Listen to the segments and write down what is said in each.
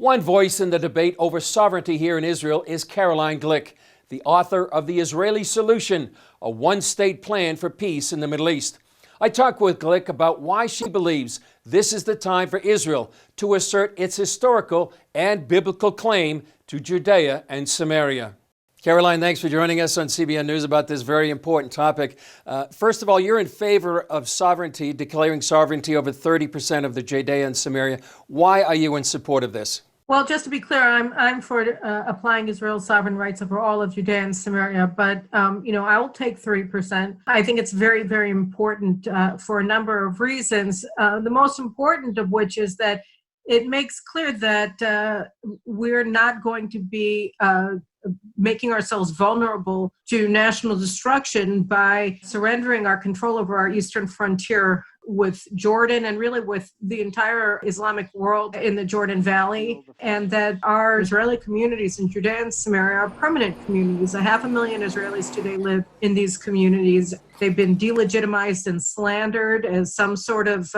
One voice in the debate over sovereignty here in Israel is Caroline Glick, the author of The Israeli Solution, a one-state plan for peace in the Middle East. I talked with Glick about why she believes this is the time for Israel to assert its historical and biblical claim to Judea and Samaria. Caroline, thanks for joining us on CBN News about this very important topic. First of all, you're in favor of sovereignty, declaring sovereignty over 30% of the Judea and Samaria. Why are you in support of this? Well, just to be clear, I'm for applying Israel's sovereign rights over all of Judea and Samaria, but I will take 3%. I think it's very, very important for a number of reasons. The most important of which is that it makes clear that we're not going to be making ourselves vulnerable to national destruction by surrendering our control over our eastern frontier with Jordan and really with the entire Islamic world in the Jordan Valley, and that our Israeli communities in Judea and Samaria are permanent communities. 500,000 Israelis today live in these communities. They've been delegitimized and slandered as some sort of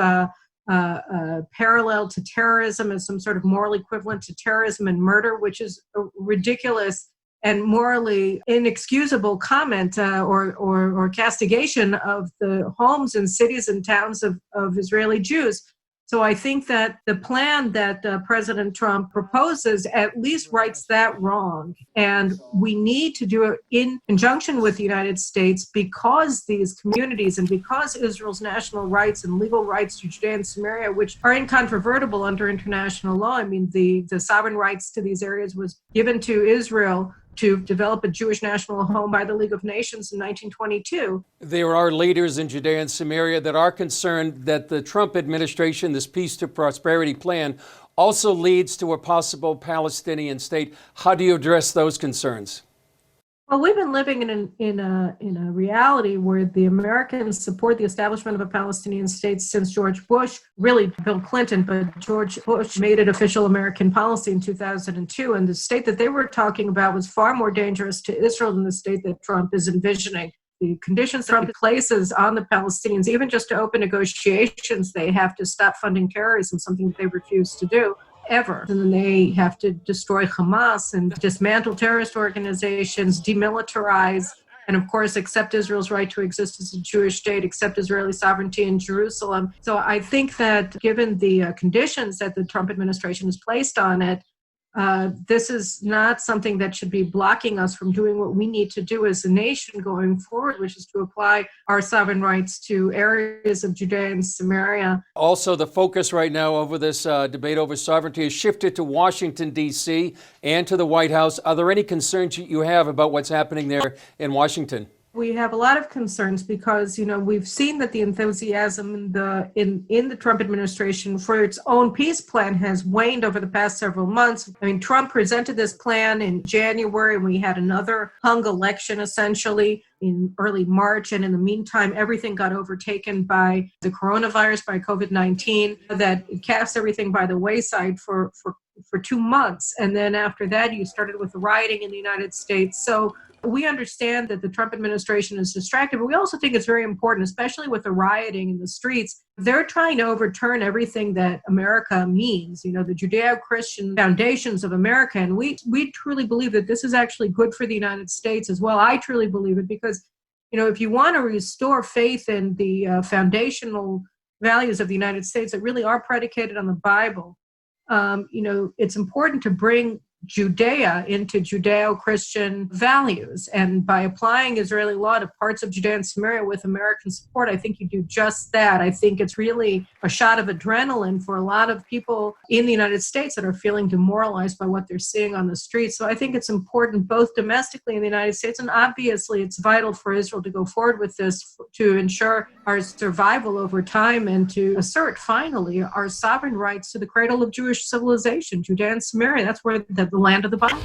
parallel to terrorism, as some sort of moral equivalent to terrorism and murder, which is a ridiculous and morally inexcusable comment or castigation of the homes and cities and towns of Israeli Jews. So I think that the plan that President Trump proposes at least rights that wrong. And we need to do it in conjunction with the United States because these communities and because Israel's national rights and legal rights to Judea and Samaria, which are incontrovertible under international law. I mean, the sovereign rights to these areas was given to Israel to develop a Jewish national home by the League of Nations in 1922. There are leaders in Judea and Samaria that are concerned that the Trump administration, this Peace to Prosperity plan, also leads to a possible Palestinian state. How do you address those concerns? Well, we've been living in a reality where the Americans support the establishment of a Palestinian state since George Bush, really Bill Clinton, but George Bush made it official American policy in 2002. And the state that they were talking about was far more dangerous to Israel than the state that Trump is envisioning. The conditions Trump places on the Palestinians, even just to open negotiations, they have to stop funding terrorism, something that they refuse to do ever. And then they have to destroy Hamas and dismantle terrorist organizations, demilitarize, and of course, accept Israel's right to exist as a Jewish state, accept Israeli sovereignty in Jerusalem. So I think that given the conditions that the Trump administration has placed on it, this is not something that should be blocking us from doing what we need to do as a nation going forward, which is to apply our sovereign rights to areas of Judea and Samaria. Also, the focus right now over this debate over sovereignty has shifted to Washington, D.C. and to the White House. Are there any concerns you have about what's happening there in Washington? We have a lot of concerns because, we've seen that the enthusiasm in the Trump administration for its own peace plan has waned over the past several months. I mean, Trump presented this plan in January, and we had another hung election essentially in early March. And in the meantime, everything got overtaken by the coronavirus, by COVID-19, that cast everything by the wayside for 2 months. And then after that, you started with the rioting in the United States. So we understand that the Trump administration is distracted, but we also think it's very important, especially with the rioting in the streets. They're trying to overturn everything that America means, the Judeo-Christian foundations of America. And we truly believe that this is actually good for the United States as well. I truly believe it because, if you want to restore faith in the foundational values of the United States that really are predicated on the Bible, it's important to bring Judea into Judeo-Christian values. And by applying Israeli law to parts of Judea and Samaria with American support, I think you do just that. I think it's really a shot of adrenaline for a lot of people in the United States that are feeling demoralized by what they're seeing on the streets. So I think it's important both domestically in the United States, and obviously it's vital for Israel to go forward with this to ensure our survival over time and to assert finally our sovereign rights to the cradle of Jewish civilization, Judea and Samaria. That's where the land of the Bible.